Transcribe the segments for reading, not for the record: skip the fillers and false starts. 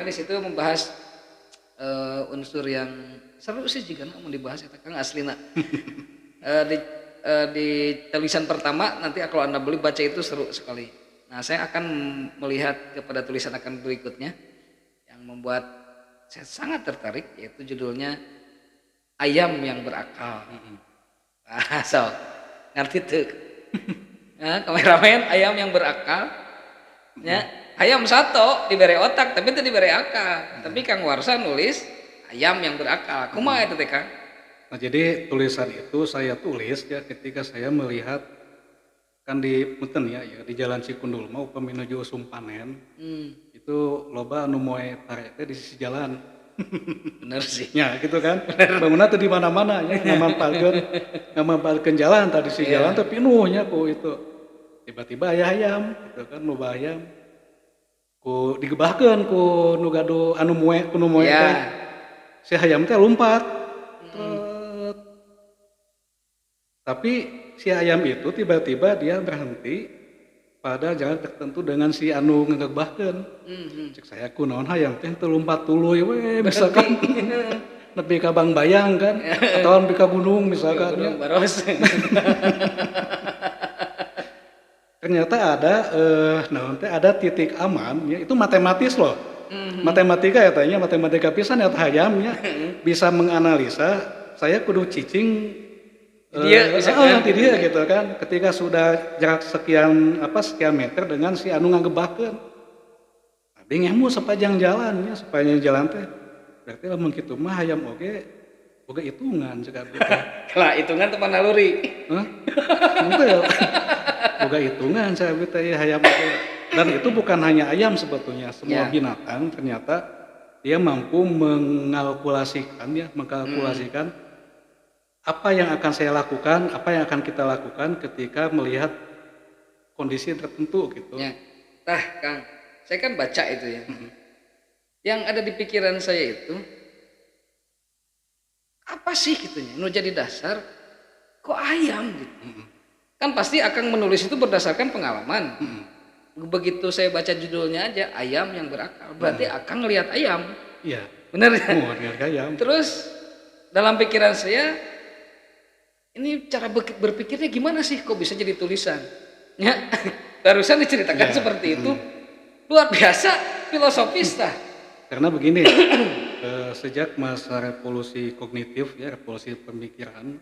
karena di situ membahas unsur yang seru sih jika mau dibahas eta Kang aslina. Di di tulisan pertama nanti kalau Anda beli baca itu seru sekali. Nah, saya akan melihat kepada tulisan akan berikutnya yang membuat saya sangat tertarik yaitu judulnya Ayam yang Berakal. So, ngerti tuh. Nah, kameramen ayam yang berakal. Ya, ayam satu diberi otak tapi itu diberi akal. Tapi Kang Warsa nulis ayam yang berakal. Kumaha itu teh Kang? Nah, jadi tulisan itu saya tulis ya ketika saya melihat kan di Muten ya di Jalan Cikundul mau menuju Sumpanen itu loba anu moe tarik teh di sisi jalan. Bener sih. Ya gitu kan. Bangunan tuh di mana-mana ya ngamampalkeun jalan tadi si jalan teh pinuhnya ku itu. Tiba-tiba aya ayam gitu kan loba ayam. Ku digebahkeun ku nu gaduh anu moe ku nu moe teh. Si ayam teh lompat. Tapi si ayam itu tiba-tiba dia berhenti pada jalan tertentu dengan si anu ngegebahkeun. Cek saya kunaon hayam teh teu lompat tuluy we misalkan nepi ka Bang Bayang kan atau nepi ka gunung misalkan ya. Baros. Ternyata ada naon teh ada titik aman ya itu matematis loh. Matematika ya tanya matematika pisan ya hayamnya bisa menganalisa saya kudu cicing Dia bisa nanti dia gitu kan ketika sudah jarak sekian meter dengan si anu ngagebahkeun. Abi ngemu sepanjang jalan ya sepanjang jalan teh. Berarti lamun kitu mah hayam oge boga hitungan ceuk abi teh. Lah hitungan teman naluri. Hah? Henteu. Boga hitungan saya abi teh hayam oge. Dan itu bukan hanya ayam sebetulnya, semua binatang ternyata dia mampu mengkalkulasikan apa yang akan saya lakukan, apa yang akan kita lakukan ketika melihat kondisi tertentu gitu. Ya. Tah, Kang, saya kan baca itu ya. Yang ada di pikiran saya itu apa sih gitunya? Nu jadi dasar kok ayam gitu. Kan pasti akan menulis itu berdasarkan pengalaman. Begitu saya baca judulnya aja ayam yang berakal, berarti akan ngelihat ayam. Iya. Benar ya? Ngelihat ayam. Terus dalam pikiran saya ini cara berpikirnya gimana sih kok bisa jadi tulisan? Ya, barusan diceritakan seperti itu. Luar biasa filosofis tah. Karena begini, sejak masa revolusi kognitif ya, revolusi pemikiran,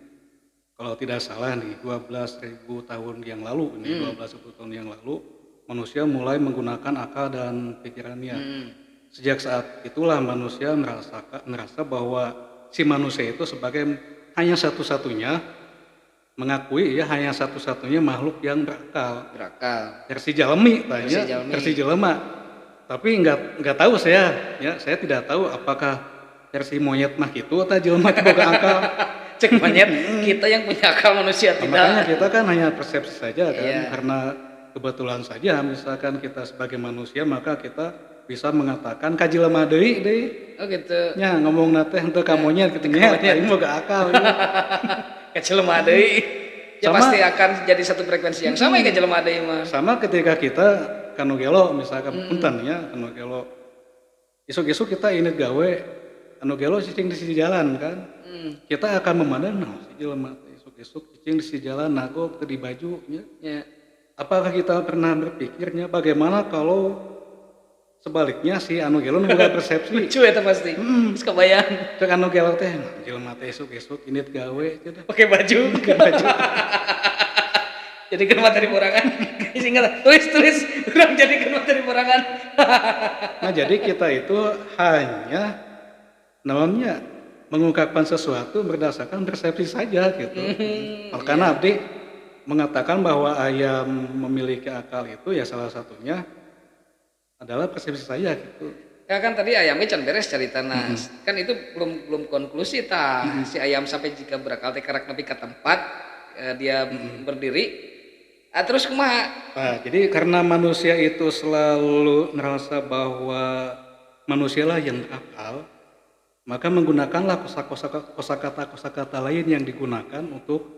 kalau tidak salah nih 12.000 tahun yang lalu, 12.000 tahun yang lalu, manusia mulai menggunakan akal dan pikirannya. Sejak saat itulah manusia merasa bahwa si manusia itu sebagai hanya satu-satunya mengakui ya hanya satu-satunya makhluk yang berakal. Versi jalmi tanya, versi jelema. Tapi enggak tahu saya tidak tahu apakah versi monyet mah gitu atau jelema boga akal. Cek monyet, kita yang punya akal manusia tidak. Makanya kita kan hanya persepsi saja kan karena kebetulan saja misalkan kita sebagai manusia maka kita bisa mengatakan ka jelema deui. Oh gitu. Nya ngomong teh henteu ka monyet kitu nya, aing boga akal. Kejelema deui. Ya pasti akan jadi satu frekuensi yang sama ya kejelema deui mah. Sama ketika kita kanu gelo misalkan punten ya kanu gelo. Isuk-isuk kita init gawe anu gelo cicing di sisi jalan kan. Kita akan memandang si jelema isuk-isuk cicing di sisi jalan nago teu di baju nya. Apakah kita pernah berpikirnya bagaimana kalau sebaliknya si anu gelo boga persepsi lucu eta pasti. Geus kebayang. Cek anu gelo teh jelema teh esuk-esuk init gawe cenah. Pakai baju. Jadi kan materi borangan. Singkat tulis urang jadikan materi borangan. Nah, jadi kita itu hanya namanya mengungkapkan sesuatu berdasarkan persepsi saja gitu. Karena abdi mengatakan bahwa ayam memiliki akal itu ya salah satunya adalah persepsi saya gitu. Ya kan tadi ayamnya can beres cerita kan itu belum konklusi si ayam sampai jika berakal teh karak nepi ka tempat dia berdiri. Terus kumaha? Nah, jadi karena manusia itu selalu merasa bahwa manusialah yang berakal, maka menggunakanlah kosakata lain yang digunakan untuk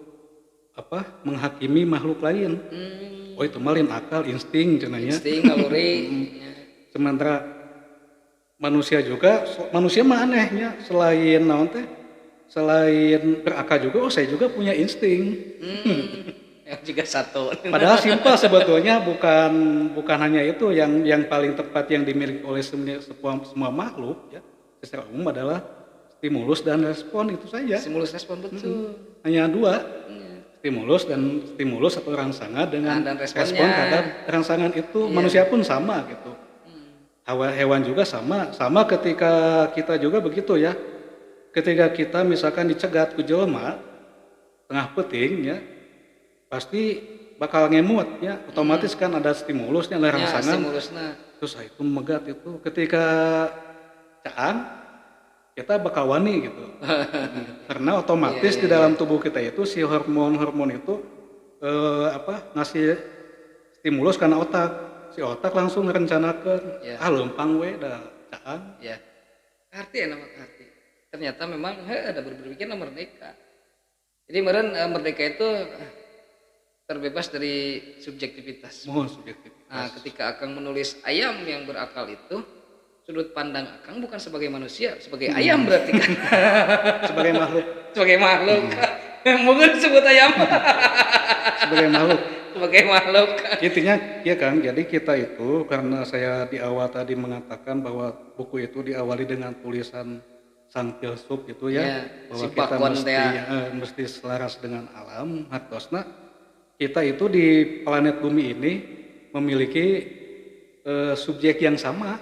menghakimi makhluk lain. Oh itu malin akal, insting cenanya. Insting, naluri. Sementara manusia mah anehnya selain naon teh, selain berakal juga, saya juga punya insting. Yang juga satu. Padahal simpel sebetulnya, bukan hanya itu yang paling tepat yang dimiliki oleh semua makhluk ya secara umum adalah stimulus dan respon, itu saja. Stimulus respon betul. Hanya dua, stimulus atau rangsangan dengan Dan responnya. respon terhadap rangsangan itu. Manusia pun sama gitu. Hewan juga sama ketika kita juga begitu ya. Ketika kita misalkan dicegat ku jelema tengah peuting ya, pasti bakal ngemut ya, otomatis kan ada stimulusnya, ada rangsangan. Stimulusnya. Terus itu megat itu ketika caang kita bakal wani gitu. Karena otomatis di dalam tubuh kita itu si hormon itu ngasih stimulus karena otak. Si otak langsung merencanakan, lempang we da caang. Ya. Arti ya nama arti. Ternyata memang ada berpikir merdeka. Jadi meren merdeka itu terbebas dari subjektivitas. Subjektivitas. Nah, ketika Akang menulis ayam yang berakal itu, sudut pandang Akang bukan sebagai manusia, sebagai ayam berarti kan. Sebagai makhluk. Sebagai makhluk. Mungkin disebut ayam. Sebagai makhluk. Sebagai makhluk. Intinya ya Kang, jadi kita itu karena saya di awal tadi mengatakan bahwa buku itu diawali dengan tulisan sang filsuf gitu ya, bahwa si kita mesti selaras dengan alam, hartosna kita itu di planet bumi ini memiliki subjek yang sama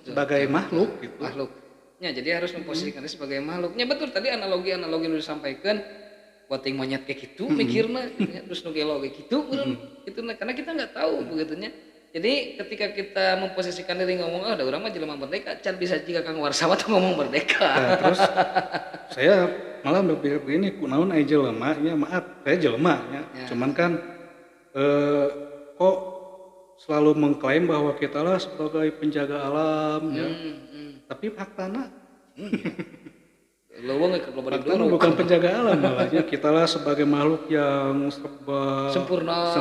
sebagai makhluk gitu. Ya, jadi harus memposisikannya sebagai makhluknya. Betul tadi analogi yang disampaikan buating monyet kayak gitu mikirna terus nu gelo kayak gitu itu karena kita nggak tahu begitunya. Jadi ketika kita memposisikan diri ngomong ada orang mah jelema merdeka, can bisa jika Kang Warsawa tuh ngomong merdeka. Nah, terus saya malah berpikir begini, kunaon aya jelema nya, maaf saya jelema ya. Cuman kan kok selalu mengklaim bahwa kita lah sebagai penjaga alam ya. Tapi faktana bukan penjaga alam, malahnya kita lah sebagai makhluk yang sempurna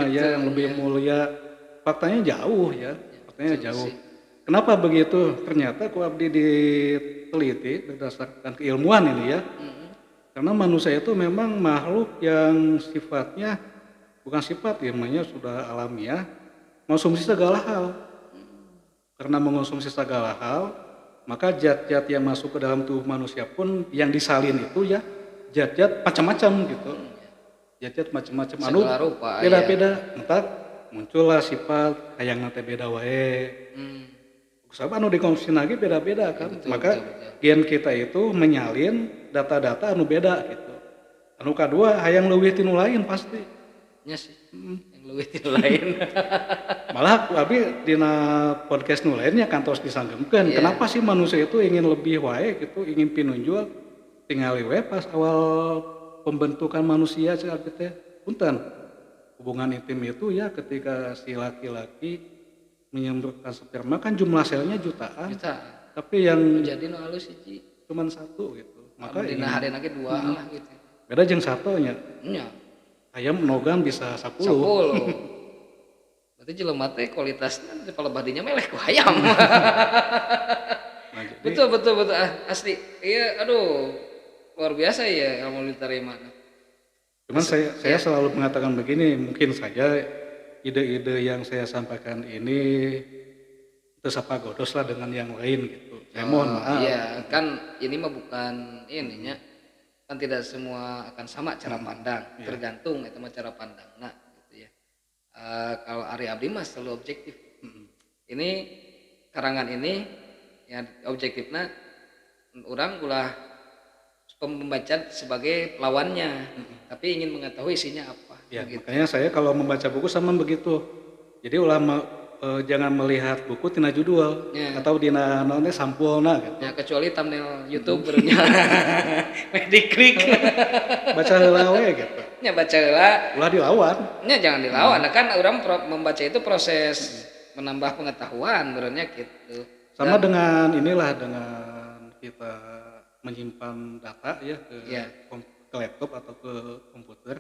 gitu, ya, yang lebih mulia. Faktanya jauh ya, jauh. Kenapa begitu? Ternyata ku abdi diteliti berdasarkan keilmuan ini ya. Karena manusia itu memang makhluk yang sifatnya bukan sifat, ilmunya sudah alamiah, mengonsumsi segala hal. Karena mengonsumsi segala hal, maka zat-zat yang masuk ke dalam tubuh manusia pun yang disalin itu ya zat-zat macam-macam gitu. Zat-zat macam-macam anu beda-beda, entah muncullah sifat hayang teh beda wae. Sabab anu dikonsumsi lagi beda-beda kan. Maka gen kita itu menyalin data-data anu beda gitu. Anu kadua hayang leuwih tinu lain pasti. Nya sih. Yang leuwih tinu lain. Malah abi dina podcast nu lainnya kantos disanggeukeun. Kenapa sih manusia itu ingin lebih wae gitu, ingin pinunjul tingali we pas awal pembentukan manusia cek abi teh. Punten. Hubungan intim itu ya ketika si laki-laki menyemburkan sperma kan jumlah selnya jutaan. Tapi yang jadi nu halus hiji cuman satu gitu. Maka dina hareuna ge 2 lah gitu. Beda jeung satonya. Nya. Ayam nogan bisa 10. Berarti jelema teh kualitasna di palebadinya meleh ku hayam. Nah, jadi, betul asli. Iya, aduh. Luar biasa ya ilmu diterima. Cuman saya selalu mengatakan begini, mungkin saja ide-ide yang saya sampaikan ini tersapagodos lah dengan yang lain gitu. Saya mohon maaf. Iya, kan ini mah bukan ininya. Kan tidak semua akan sama cara pandang, tergantung itu mah cara pandang. Nah, gitu ya. Kalau Ari Abdi mah selalu objektif. Ini karangan ini ya objektifnya orang ulah pembaca sebagai lawannya, tapi ingin mengetahui isinya apa. Ya, gitu. Makanya saya kalau membaca buku sama begitu. Jadi ulama jangan melihat buku tina judul atau dina naonnya sampulna gitu. Ya, kecuali thumbnail YouTube bernya. Diklik. Baca heula we gitu. Nya baca heula. Ulah dilawan. Nya jangan dilawan. Nah, kan orang membaca itu proses menambah pengetahuan bernya gitu. Sama dengan inilah dengan kita menyimpan data ya ke laptop atau ke komputer.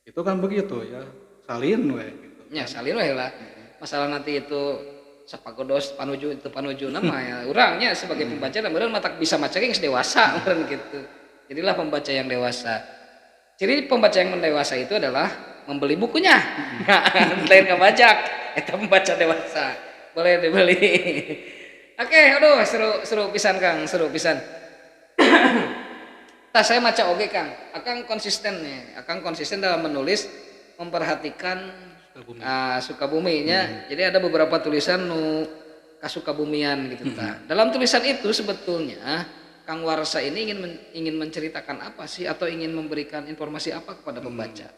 Itu kan begitu ya. Salin we gitu. Ya, salin we lah. Masalah nanti itu sapagodos panuju itu panuju nama ya orangnya sebagai pembaca dan beneran matak bisa maca yang dewasa beneran gitu. Jadilah pembaca yang dewasa. Ciri pembaca yang dewasa itu adalah membeli bukunya. Lain ngebajak, itu pembaca dewasa. Boleh dibeli. Oke, aduh seru pisan Kang, seru pisan. Tah saya maca oge Kang. Akang konsisten nih. Akang konsisten dalam menulis memperhatikan Sukabuminya. Jadi ada beberapa tulisan nu kasukabumian gitu tah. Dalam tulisan itu sebetulnya Kang Warsa ini ingin menceritakan apa sih atau ingin memberikan informasi apa kepada pembaca?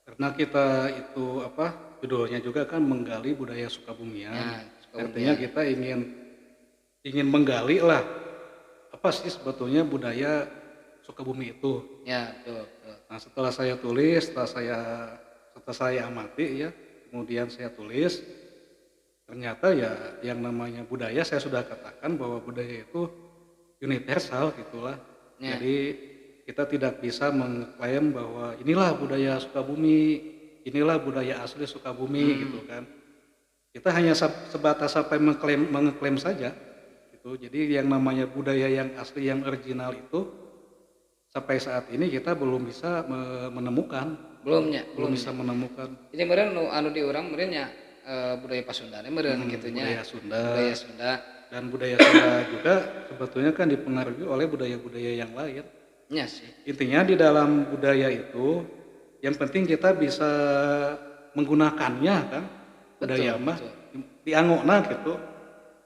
Karena kita itu judulnya juga kan menggali budaya Sukabumian. Ya, Artinya kita ingin menggali lah apa sih sebetulnya budaya Sukabumi itu. Ya, betul. Nah, setelah saya tulis, setelah saya amati ya, kemudian saya tulis, ternyata ya yang namanya budaya saya sudah katakan bahwa budaya itu universal gitulah. Ya. Jadi kita tidak bisa mengklaim bahwa inilah budaya Sukabumi, inilah budaya asli Sukabumi gitu kan. Kita hanya sebatas sampai mengeklaim saja gitu. Jadi yang namanya budaya yang asli yang original itu sampai saat ini kita belum bisa menemukan. Belum bisa menemukan. Jadi meureun anu di urang meureun nya budaya Pasundan meureun gitu nya. Budaya Sunda. Dan budaya Sunda juga sebetulnya kan dipengaruhi oleh budaya-budaya yang lain. Ya sih. Intinya di dalam budaya itu yang penting kita bisa menggunakannya kan. Budaya mah dianggona gitu.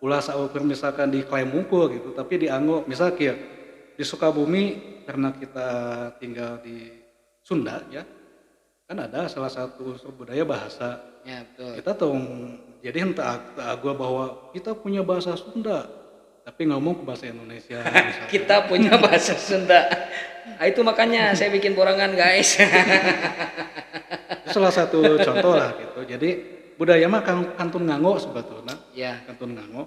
Ulah saukur misalkan diklaim unggul gitu, tapi dianggok misal kieu di Sukabumi karena kita tinggal di Sunda ya. Kan ada salah satu unsur budaya bahasa. Ya, betul. Kita tahu jadi entah gua bahwa kita punya bahasa Sunda tapi ngomong ke bahasa Indonesia. Kita punya bahasa Sunda. Nah, itu makanya saya bikin borangan guys. Itu salah satu contoh lah gitu. Jadi budaya mah kantun nganggo sebetulnya. Ya. Kantun nganggo.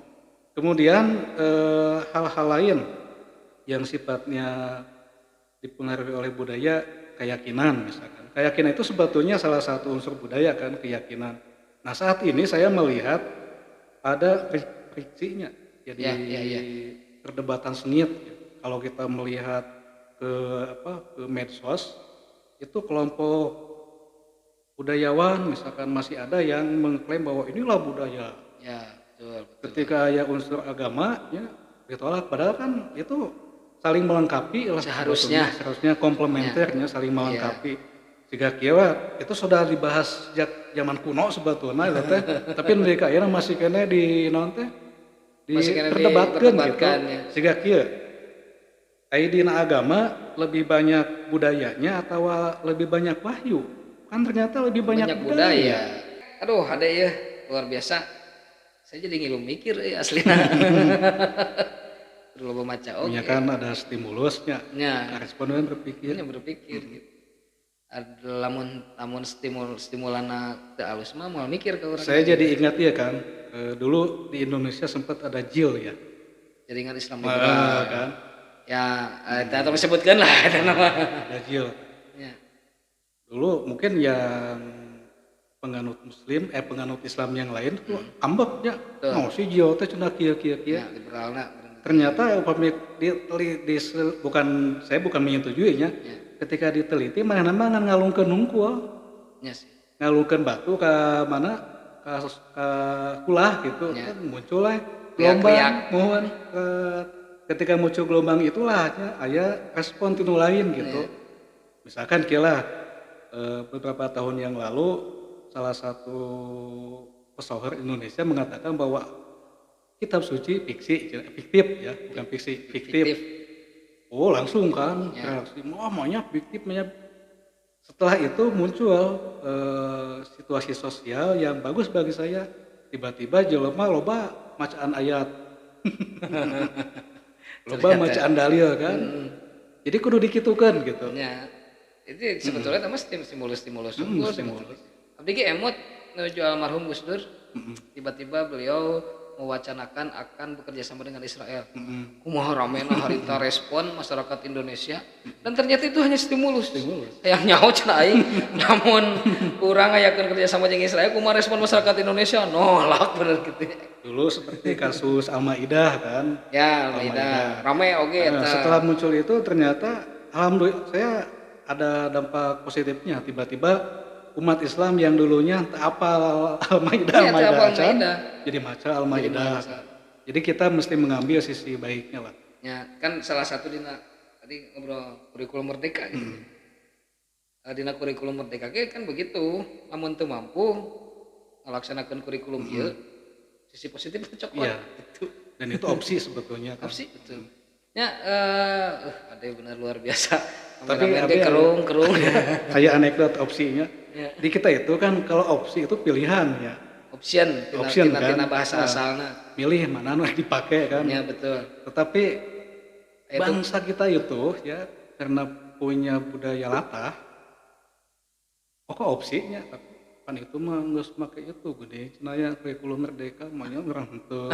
Kemudian hal-hal lain yang sifatnya dipengaruhi oleh budaya, keyakinan misalkan. Keyakinan itu sebetulnya salah satu unsur budaya kan, keyakinan. Nah saat ini saya melihat ada friksinya, jadi ya. perdebatan sengit. Kalau kita melihat ke medsos, itu kelompok budayawan misalkan masih ada yang mengklaim bahwa inilah budaya. Ya, betul. Ketika ada unsur agama, ya ditolak. Padahal kan itu saling melengkapi lah. Seharusnya komplementernya saling melengkapi. Jika kieu itu sudah dibahas sejak zaman kuno sebetulnya tapi mereka ayeuna masih kena di naon teh diperdebatkan gitu. Jika kieu aya dina agama lebih banyak budayanya atau lebih banyak wahyu? Kan ternyata lebih banyak budaya. Aduh, ada ya luar biasa. Saya jadi ngilu mikir aslina. Terlalu baca Ya kan ada stimulusnya. Ya. Responden berpikir. Gitu. Ada lamun stimulana teu alus mah moal mikir ke urang. Saya jadi ingat ya kan, dulu di Indonesia sempat ada JIL ya. Jaringan Islam Liberal kan. Ya, eta tong sebutkeun lah eta nama. Ada JIL. Ya. Dulu mungkin yang penganut muslim penganut Islam yang lain tuh ambeknya. No si JIL teh cenah kieu. Ya, liberalna. Ternyata saya bukan menyetujuinya. Ya. Ketika diteliti mana ngan ngalungkeun hungkul. Ya sih. Ngalungkeun batu ke mana? Ke kulah gitu. Ya. Kan muncul lah gelombang. Mohon ketika muncul gelombang itulah aya respon tinu lain gitu. Ya. Misalkan kira beberapa tahun yang lalu salah satu pesohor Indonesia mengatakan bahwa kitab suci fiktif ya, bukan fiksi, fiktif. Oh langsung kan reaksi, banyak fiktif banyak. Setelah itu muncul situasi sosial yang bagus bagi saya. Tiba-tiba jelema loba macaan ayat, loba macaan dalil kan. Jadi kudu dikitukan gitu. Ya, itu sebetulnya sama stimulus. Abdi ge emot nuju almarhum Gus Dur. Tiba-tiba beliau mewacanakan akan bekerja sama dengan Israel. Mm-mm. Kumaha ramena harita respon masyarakat Indonesia dan ternyata itu hanya stimulus. Stimulus. Yang nyaho cenah aing namun urang ngayakeun kerja sama jeung Israel kumaha respon masyarakat Indonesia nolak bener gitu ya. Dulu seperti kasus Al-Maidah kan. Ya, Al-Maidah. Rame oge Nah, eta. setelah muncul itu ternyata alhamdulillah saya ada dampak positifnya. Tiba-tiba umat Islam yang dulunya tak apal Al-Maidah, Iya, tak apal Al-Maidah. jadi maca Al-Maidah. maca. Jadi kita mesti mengambil sisi baiknya lah. Ya, kan salah satu dina tadi ngobrol kurikulum merdeka gitu. Dina kurikulum merdeka ge kan begitu. Lamun teu mampu ngalaksanakeun kurikulum ieu, sisi positifnya cokot. Iya. Gitu. Dan itu opsi sebetulnya kan. Opsi betul. Ya, ada benar luar biasa. Tapi Kameramen ge kerung. Kayak anekdot opsinya. Ya. Di kita itu kan kalau opsi itu pilihan ya. Option, Option tina, kan. tina bahasa Nah, asalna. Milih mana yang dipakai kan. Ya betul. Tetapi Itu bangsa kita itu ya karena punya budaya latah, kok opsinya tapi pan itu mah geus make itu gede cenaya kurikulum merdeka manya urang henteu.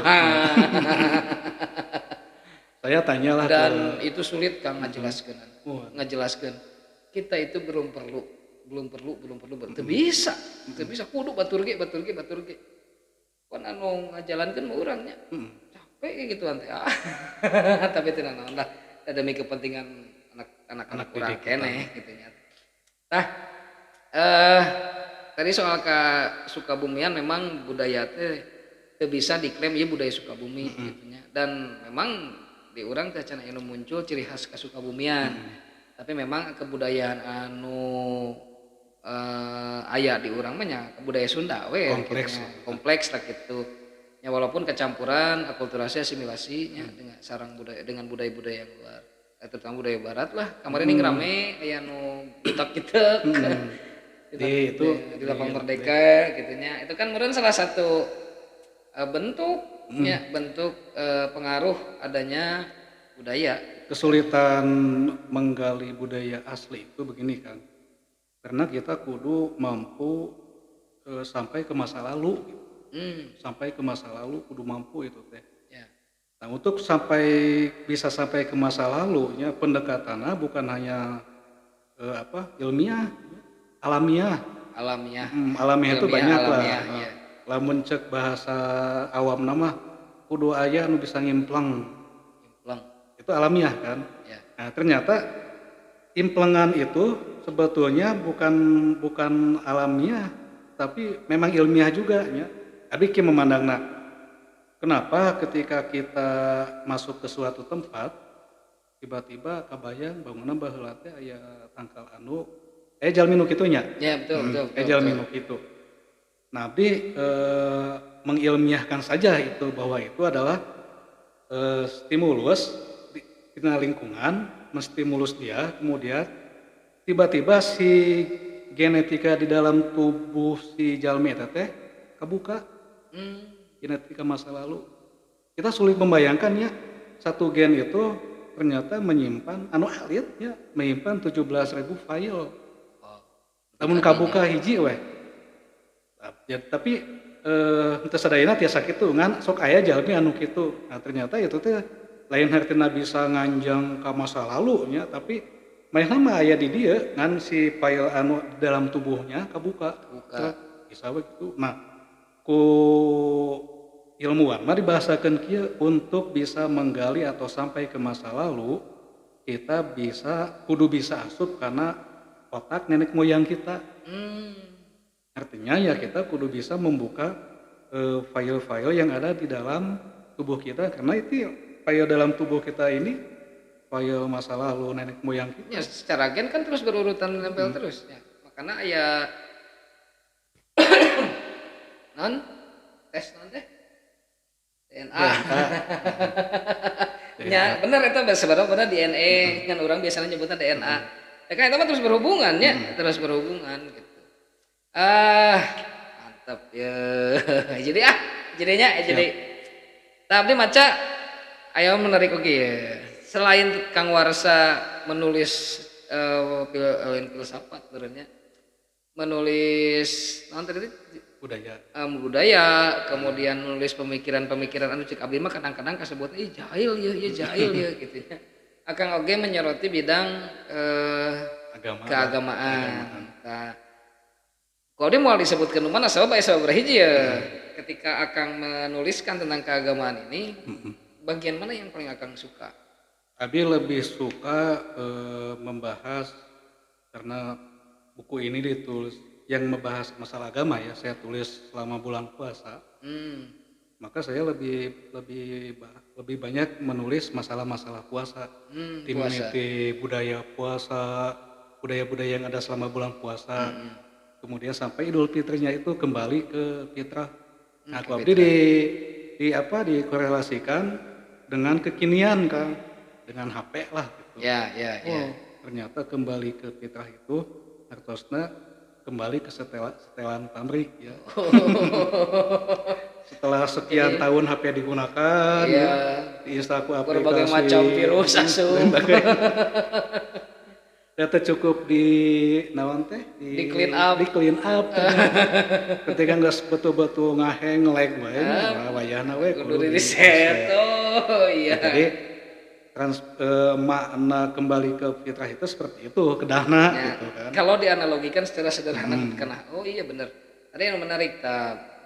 Saya tanyalah dan itu sulit Kang ngajelaskeun. Oh. Ngajelaskeun. Kita itu belum perlu teu bisa. Teu bisa kudu batur ge. Pan anu ngajalankeun mah urang nya. Capek gitu ante. Tapi teu naon lah. Demi kepentingan anak-anak urang keneh gitu nya. Tah tadi soal Sukabumian memang budaya teh teu bisa diklaim ieu budaya Sukabumi gitu nya. Dan memang di urang teh cenah anu muncul ciri khas Kasukabumian. Tapi memang kebudayaan anu aya di urang mah nya budaya Sunda we Kompleks. gitu, kompleks lah gitu. Ya walaupun kecampuran akulturasi asimilasi nya dengan sarang budaya dengan budaya-budaya yang luar. Terutama budaya barat lah. Kemarin ini rame aya nu kitek-kitek. Di itu Di Lapang Merdeka gitu nya. Itu kan meureun salah satu bentuk pengaruh adanya budaya. kesulitan menggali budaya asli itu begini kan. Karena kita kudu mampu sampai ke masa lalu gitu. Sampai ke masa lalu kudu mampu itu teh. Ya. Nah, untuk bisa sampai ke masa lalu ya pendekatannya bukan hanya ilmiah, alamiah. Alamiah itu banyak alamiah, lah. ya. Lamun cek bahasa awam nama kudu aya nu bisa ngimplang. Itu alamiah kan. Ya. Nah, ternyata implengan itu sebetulnya bukan alamiah tapi memang ilmiah juga ya. Abi ki memandangna kenapa ketika kita masuk ke suatu tempat tiba-tiba kabayang bangunan baheula teh aya tangkal anu jalmi nu kitu nya. Ya betul. Jalmi nu kitu. Nabi mengilmiahkan saja itu bahwa itu adalah stimulus di lingkungan, menstimulus dia, kemudian tiba-tiba si genetika di dalam tubuh si jalmi eta teh kebuka. Genetika masa lalu. Kita sulit membayangkan ya satu gen itu ternyata menyimpan alit ya, menyimpan 17.000 file. Namun kabuka hiji weh. Ya, tapi teu sadayana tiasa kitu ngan sok aya jalmi anu kitu. Nah, ternyata itu teh lain hartina bisa nganjang ka masa lalu nya, tapi manehna mah aya di dieu ngan si file anu dalam tubuhnya kabuka. Bisa we kitu. Nah, ku ilmuwan mah dibahasakeun kieu untuk bisa menggali atau sampai ke masa lalu kita kudu bisa asup karena otak nenek moyang kita. Artinya ya kita kudu bisa membuka file-file yang ada di dalam tubuh kita karena itu file dalam tubuh kita ini file masa lalu nenek moyang kita. Ya secara gen kan terus berurutan nempel terus ya. Makanya aya tes teh DNA. Ya bener itu sebenarnya DNA kan orang biasanya nyebutnya DNA. Ya kan itu mah terus berhubungan ya, terus berhubungan gitu. Mantap ya. Jadi tapi maca ayo menarik oke ya. Selain Kang Warsa menulis filsafat sebenarnya menulis naon tadi budaya, kemudian nulis pemikiran-pemikiran anu cek abdi mah kadang-kadang kasebut jahil ya jahil ya gitu ya. Akang oge menyoroti bidang keagamaan. Nah, kalau dia mau disebutkan mana sabab hiji ya. Ketika Akang menuliskan tentang keagamaan ini, bagian mana yang paling Akang suka? Abi lebih suka membahas karena buku ini ditulis yang membahas masalah agama ya, saya tulis selama bulan puasa. Maka saya lebih banyak menulis masalah-masalah puasa, meniti budaya puasa, budaya-budaya yang ada selama bulan puasa. Kemudian sampai Idul Fitrinya itu kembali ke fitrah. Nah, abdi dikorelasikan dengan kekinian kan, dengan HP lah gitu. Ya. Ternyata kembali ke fitrah itu artosna kembali ke setelan pabrik ya. Setelah sekian tahun HP digunakan, diinstal aplikasi berbagai macam virus asup. Data cukup di naon teh di clean up. Ketika nggak betul-betul ngaheng lag wae, wayahna we kudu di reset. Oh iya. Jadi makna kembali ke fitrah itu seperti itu kedahna gitu kan. Kalau dianalogikan secara sederhana karena oh iya benar. Ada yang menarik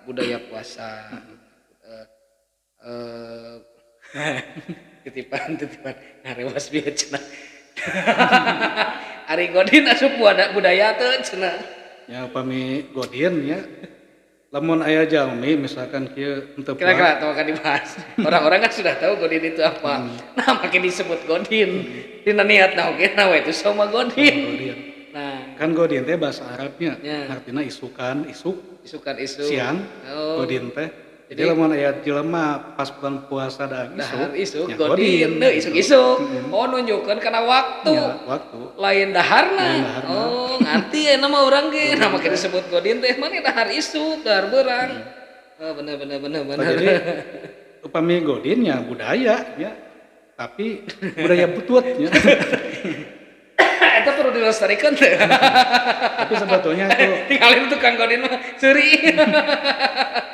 budaya puasa. Titipan ngarewas bieu cenah. Ari Godin asup budaya teh cenah. Ya pami Godin ya. Lamun aya jalmi misalkan kieu henteu kira-kira tahu kan dibahas. Orang-orang kan sudah tahu Godin itu apa. Nah, makin disebut Godin. Dina niatna oge we itu sama Godin. Nah, kan Godin teh bahasa Arabnya artinya isukan, isukan siang. Godin teh. Jadi lamun aya jelema pas bulan puasa da isuk Godin teh isuk-isuk. Oh nunjukkeun kana waktu. Lain daharna. Oh ngarti eta mah urang ge. Nah make disebut Godin teh mah dahar isuk, dahar beurang. Oh bener. Jadi upami Godin ya budaya ya. Tapi budaya butut ya. Eta perlu dilestarikan teh. Tapi sebetulnya itu tinggalin tukang Godin mah seuri.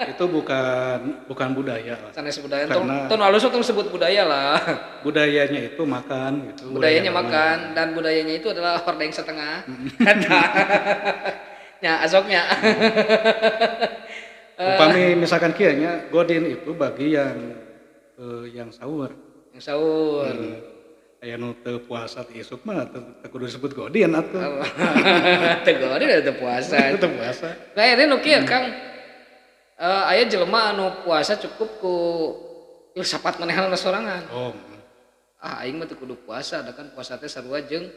Itu bukan budaya lah. Sanes budaya. Ton halus tong sebut budaya lah. Budayanya itu makan gitu. Budayanya makan dan budayanya itu adalah hordeng setengah. Ya asoknya. Upami misalkan kieu nya Godin itu bagi yang sahur. Yang sahur. Aya nu teu puasa ti isuk mah teu kudu disebut Godin atuh. Teu Godin teu puasa. Teu puasa. Nah, ini nu kieu Kang. Aya jelema anu puasa cukup ku sapat manehanna sorangan. Oh. Aing mah teu kudu puasa, da kan puasa teh sarua jeung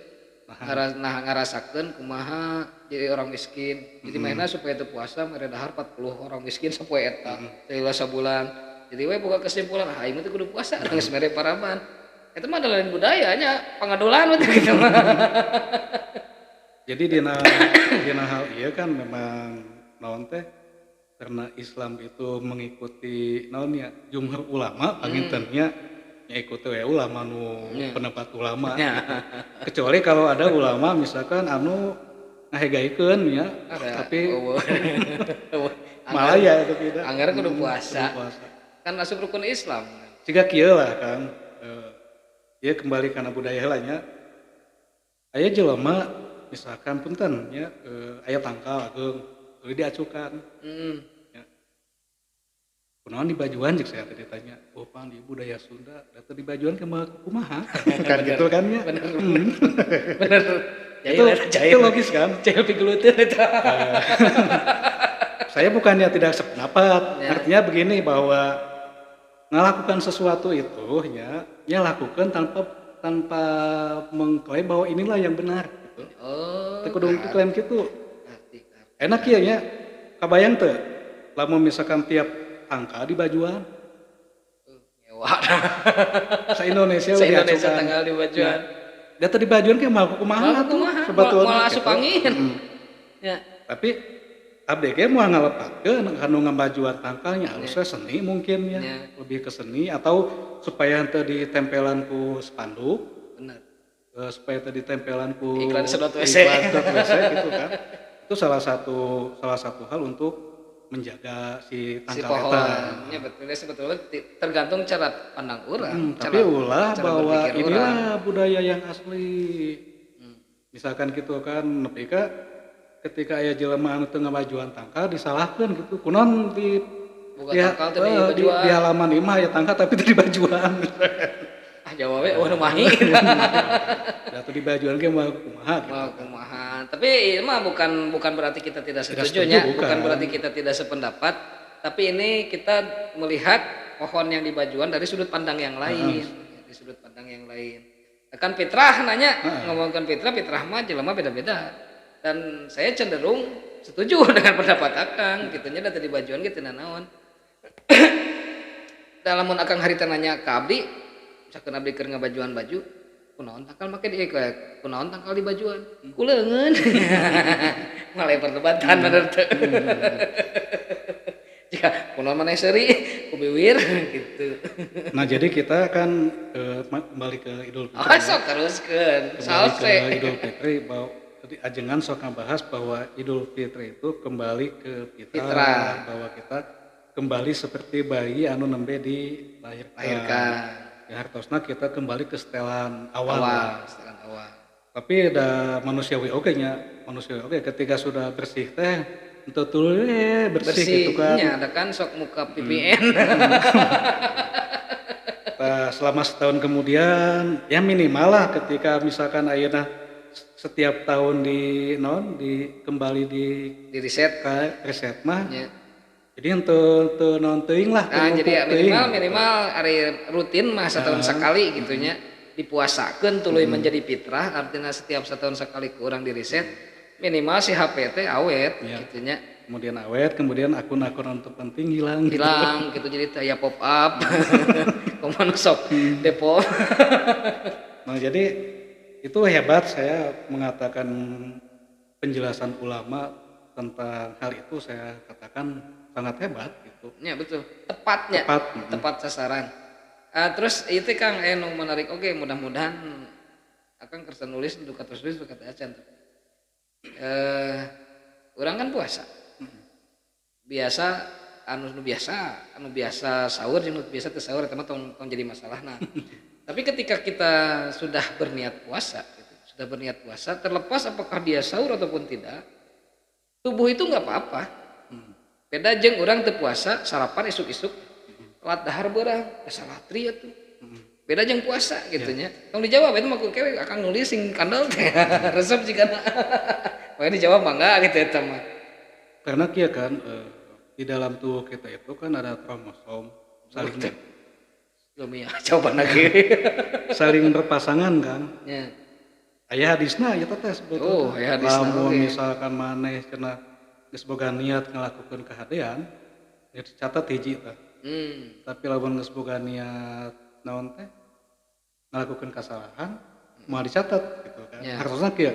ngarasakeun kumaha jadi orang miskin. Jadi mainna supaya teu puasa mere dahar 40 orang miskin sapoe eta. Teu sabulan. Jadi we boga kesimpulan aing mah teu kudu puasa, geus mere paraban. Eta mah adalah budayanya, pangadulan gitu. Jadi dina hal ieu kan memang naon teh karena Islam itu mengikuti naonnya jumhur ulama pangintennya ngikuti we ulama nu pendapat ulama gitu. Kecuali kalau ada ulama misalkan anu ngahegaikeun ya tapi malah ya itu tidak anggar kudu puasa kan asup rukun Islam siga kieu lah kan ieu kembali kana budaya heula nya aya jelema misalkan punten nya aya tangkal ageung tuluy diacukan kunaon di Bajuan cek saya tadi tanya, oh Pan di budaya Sunda, data di Bajuan kumaha? Kan gitu kan ya? Bener. Itu logis kan? Cahil pigulutin itu. Saya bukannya tidak sependapat, artinya begini bahwa ngelakukan sesuatu itu ya lakukan tanpa mengklaim bahwa inilah yang benar. Gitu. Kudu klaim gitu. Enak ya, kabayang teu, lamun misalkan tiap angka di Bajuan. Se-Indonesia tanggal di Bajuan. Data di Bajuan kayak mau kumaha tuh sebetulnya. Malah asup angin. Ya. Tapi abdi ge moal ngalepakeun anu ngabajuan tangkalnya harusnya seni mungkin ya. Lebih ke seni atau supaya henteu ditempelan ku spanduk. Bener. Supaya teu ditempelan ku iklan sedot WC gitu kan. Itu salah satu hal untuk menjaga si Si tangkal eta. pohonnya betulnya sebetulnya tergantung cara pandang orang, Tapi ulah cara bahwa berpikir orang. inilah budaya yang asli. Hmm. Misalkan gitu kan, nepi ka ketika aya jelema anu teu ngabajuan tangkal disalahkeun gitu. Kunaon di Bukan tangkal tadi di bajuan. halaman imah ya tangkal tapi teu dibajuan. Ah jawabnya oh mahi. Atuh dibajuan ge mah kumaha gitu. Wah, kumaha. Tapi ini mah bukan berarti kita tidak Tidak setuju setuju, nya, bukan. bukan berarti kita tidak sependapat, tapi ini kita melihat pohon yang di Bajuan dari sudut pandang yang lain, di sudut pandang yang lain. Kan Fitrah nanya, ngomongkan Fitrah mah jelema beda-beda. Dan saya cenderung setuju dengan pendapat Akang, gitunya dari Bajuan gitu naon. Dalam Akang harita nanya ke abdi, misalkan abdi keur ngabajuan baju, kunaon tangkal make di kunaon tangkal di bajuan kuleungeun malah perdebatan bener teu jika kunaon maneh seuri ku biwir gitu. Nah, jadi kita kan kembali ke Idul Fitri. Oh sok teruskeun Kembali ke salse Idul Fitri bahwa tadi ajengan sok ngebahas bahwa Idul Fitri itu kembali ke Fitrah. bahwa kita kembali seperti bayi anu nembe lahirkan ya hartosna kita kembali ke setelan awal. setelan awal. Tapi ada manusiawi oge nya, manusiawi oge ketika sudah bersih teh untuk bersih gitu kan. Bersihnya ada kan sok muka PPN. Nah, selama setahun kemudian ya minimal lah ketika misalkan ayeuna setiap tahun kembali di Di reset mah. ya. Jadi untuk non teuing lah. Nah, teu jadi numpuk teuing. minimal hari rutin mah setahun sekali gitunya dipuasakeun tuluy menjadi fitrah, artinya setiap setahun sekali kurang di reset minimal si HP teh awet gitunya. Kemudian awet, kemudian akun-akun untuk penting hilang. Gitu jadi taya pop up. Koman sok depo. Nah, jadi itu hebat saya mengatakan penjelasan ulama tentang hal itu, saya katakan sangat hebat gitu. Ya betul, tepatnya tepat sasaran. Terus itu Kang nu menarik oke, mudah-mudahan Akang kersa nulis untuk terus kata acan. Orang kan puasa. Biasa anu biasa sahur jeung biasa teu sahur eta mah tong jadi masalahna. Tapi ketika kita sudah berniat puasa gitu, terlepas apakah dia sahur ataupun tidak, tubuh itu enggak apa-apa. Beda jeung urang teu puasa, sarapan isuk-isuk, telat dahar beurang, salat tri atuh. Beda jeung puasa gitu nya. Tong dijawab eta mah ku kewe Akang nulis sing kandel teh. Resep jigana. Pokoknya dijawab mah enggak gitu eta mah. Karena kia kan di dalam tubuh kita itu kan ada kromosom Coba lagi. saling berpasangan kan. Ya. Aya hadisna ieu teh sebetulnya. Aya hadisna Lamun oge. misalkan maneh cenah geus boga niat ngalakukeun kahadean, ya dicatat hiji tah. Tapi lamun geus boga niat naon teh ngalakukeun kasalahan, moal dicatat gitu kan. Ya. Harusnya kieu.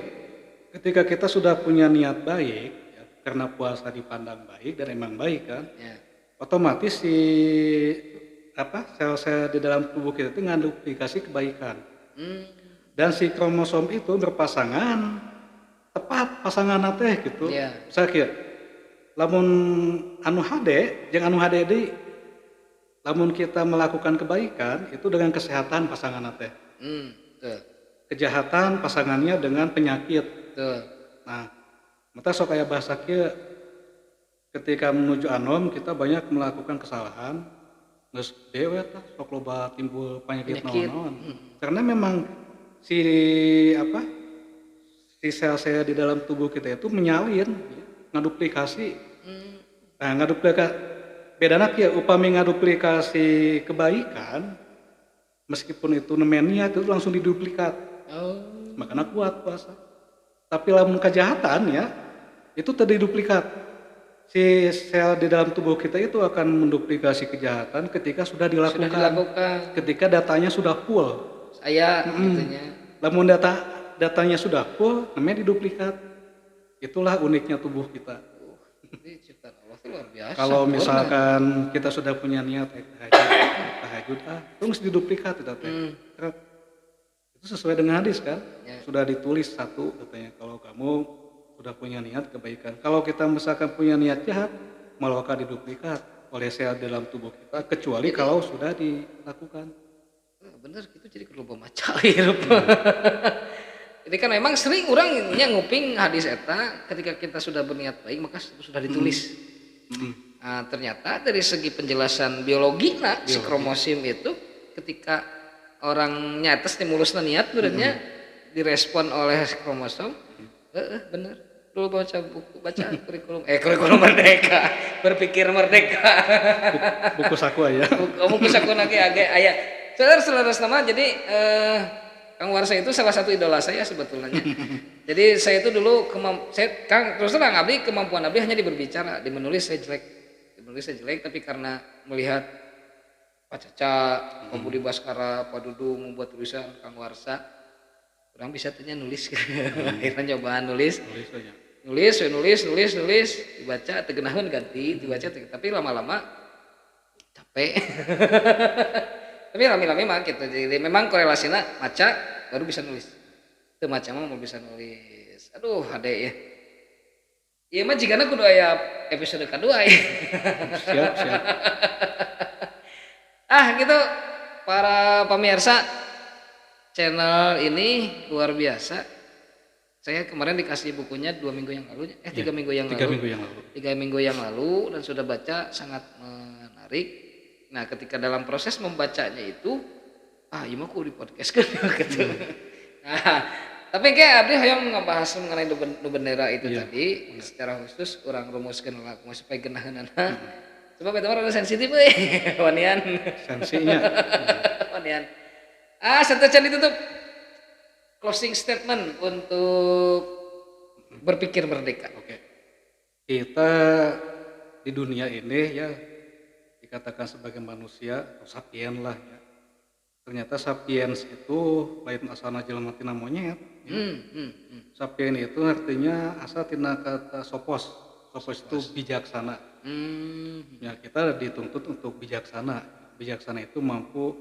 Ketika kita sudah punya niat baik, ya, karena puasa dipandang baik dan emang baik kan, Ya. otomatis si sel-sel di dalam tubuh kita itu nganduplikasi kebaikan. Dan si kromosom itu berpasangan tepat pasangan teh gitu. Iya. Misalnya kieu, lamun anu hade jeung anu hade deui, lamun kita melakukan kebaikan itu dengan kesehatan pasangan teh. Tuh. Kejahatan pasangannya dengan penyakit. Tuh. Nah, mata sok aya bahasa kieu, ketika menuju anom kita banyak melakukan kesalahan, geus dewe tah sok loba timbul penyakit naon-naon. Karena memang si sel-sel di dalam tubuh kita itu menyalin, ngaduplikasi. Nah, ngaduplikasi bedana kieu upami ngaduplikasi kebaikan, meskipun itu nemenia itu langsung diduplikat. Makanya kuat puasa. Tapi lamun kejahatan ya, itu tadi duplikat. Si sel di dalam tubuh kita itu akan menduplikasi kejahatan ketika sudah dilakukan. Ketika datanya sudah full. Saya gitunya. Lamun datanya sudah full, namanya diduplikat. Itulah uniknya tubuh kita. Ini ciptaan Allah itu luar biasa. Kalau misalkan kita sudah punya niat tahajud, terus diduplikat itu teh. Itu sesuai dengan hadis kan? Ya. Sudah ditulis satu katanya kalau kamu sudah punya niat kebaikan. Kalau kita misalkan punya niat jahat, melakukan diduplikat oleh sel dalam tubuh kita kecuali kalau sudah dilakukan. Bener gitu jadi kudu pemaca hirup. Ini kan memang sering orang nya nguping hadis eta ketika kita sudah berniat baik maka sudah ditulis. Nah, ternyata dari segi penjelasan biologi si kromosom itu ketika orang nyata stimulusnya niat berarti direspon oleh kromosom. Bener. Dulu baca buku, baca kurikulum merdeka, berpikir merdeka. Buku saku aja. Buku saku lagi agak aya. Selaras nama jadi Kang Warsa itu salah satu idola saya sebetulnya. Jadi saya itu dulu Kang terus terang abdi kemampuan abdi hanya di berbicara, di menulis saya jelek, tapi karena melihat Pak Caca, Pak Budi Baskara, Pak Dudu membuat tulisan Kang Warsa, orang bisa tanya nulis. Akhirnya nyobaan nulis, dibaca tegenaheun ganti, dibaca tapi lama-lama capek. Tapi lami-lami mah gitu. Jadi memang korelasinya maca baru bisa nulis. Teu maca mah mau bisa nulis. Aduh, hade ya. Ieu mah jigana kudu aya episode kedua ya. Siap. Gitu para pemirsa channel ini luar biasa. Saya kemarin dikasih bukunya 2 minggu yang lalu, 3 minggu yang lalu. 3 minggu yang lalu dan sudah baca sangat menarik. Nah, ketika dalam proses membacanya itu, iya mah kudu di podcast kan gitu. Nah, tapi kayak abdi hayang ngebahas mengenai nu bendera itu tadi, secara khusus orang rumuskeun lah supaya geunaheunana. Sebab eta mah rada sensitif euy, wanian. Sensinya. Wanian. Santacan ditutup. Closing statement untuk berpikir merdeka. Oke. Kita di dunia ini ya dikatakan sebagai manusia atau sapien lah ya. Ternyata sapiens itu lain asalna jelema tina monyet. Sapien itu artinya asal tina kata sopos. Sopos itu bijaksana. Ya kita dituntut untuk bijaksana. Bijaksana itu mampu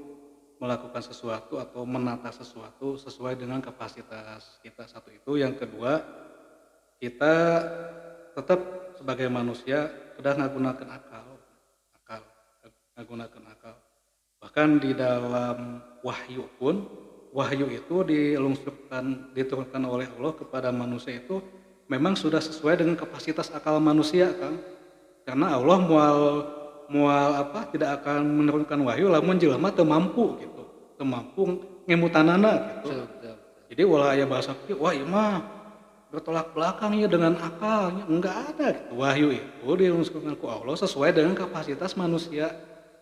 melakukan sesuatu atau menata sesuatu sesuai dengan kapasitas kita. Satu itu. Yang kedua, kita tetap sebagai manusia sudah menggunakan akal. Bahkan di dalam wahyu pun, wahyu itu diturunkan oleh Allah kepada manusia itu memang sudah sesuai dengan kapasitas akal manusia kan. Karena Allah tidak akan menurunkan wahyu lamun jelema teu mampu gitu. Teu mampu ngemutanana gitu. Jadi ulah aya bahasa wah ieu mah bertolak belakang ya dengan akalnya, enggak ada gitu. Wahyu itu diturunkan ku Allah sesuai dengan kapasitas manusia.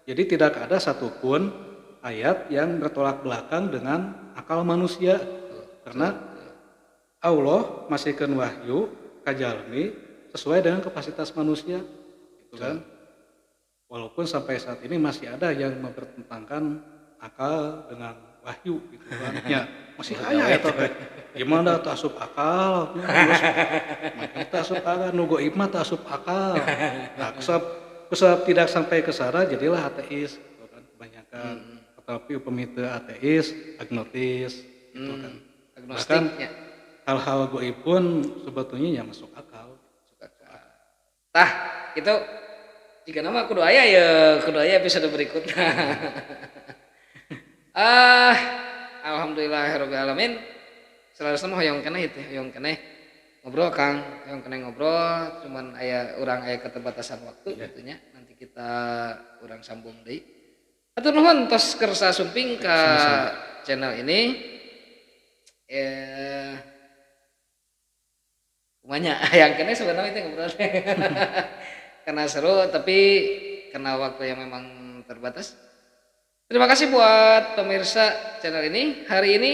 Jadi tidak ada satupun ayat yang bertolak belakang dengan akal manusia. Karena Allah masihkeun wahyu ka jalmi sesuai dengan kapasitas manusia. Gitu kan? Walaupun sampai saat ini masih ada yang mempertentangkan akal dengan wahyu gitu kan. Ya, masih aya eta teh. Gimana teu asup akal? Makin teu asup akal, nu goib mah teu asup akal. Nah, kusab tidak sampai ke sana jadilah ateis gitu kan kebanyakan. Tetapi pemita ateis, agnostis gitu kan. Bahkan hal-hal goib pun sebetulnya yang masuk akal. Tah, itu jika nama kudu aya episode berikutnya. Alhamdulillahirabbil alamin. Selalu sama hoyong keneh ngobrol Kang, yang kena ngobrol cuman urang aya keterbatasan waktu gitunya. Nanti kita urang sambung deui. Atur nuhun tos keur sasumping ka channel ini. Umanya yang kena sebenarnya itu ngobrol. Karena seru tapi karena waktu yang memang terbatas. Terima kasih buat pemirsa channel ini. Hari ini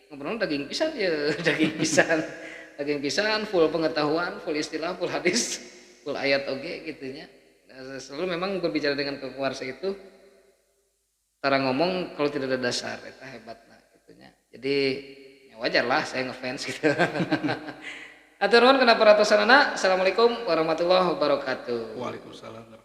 ngobrol daging pisang ya, daging pisang full pengetahuan, full istilah, full hadis, full ayat oge gitunya. Selalu memang berbicara dengan keluarga itu cara ngomong kalau tidak ada dasar eta hebatna gitunya. Jadi ya wajar lah saya ngefans gitu. Atur nuhun kana para tosanana. Assalamualaikum warahmatullahi wabarakatuh. Waalaikumsalam.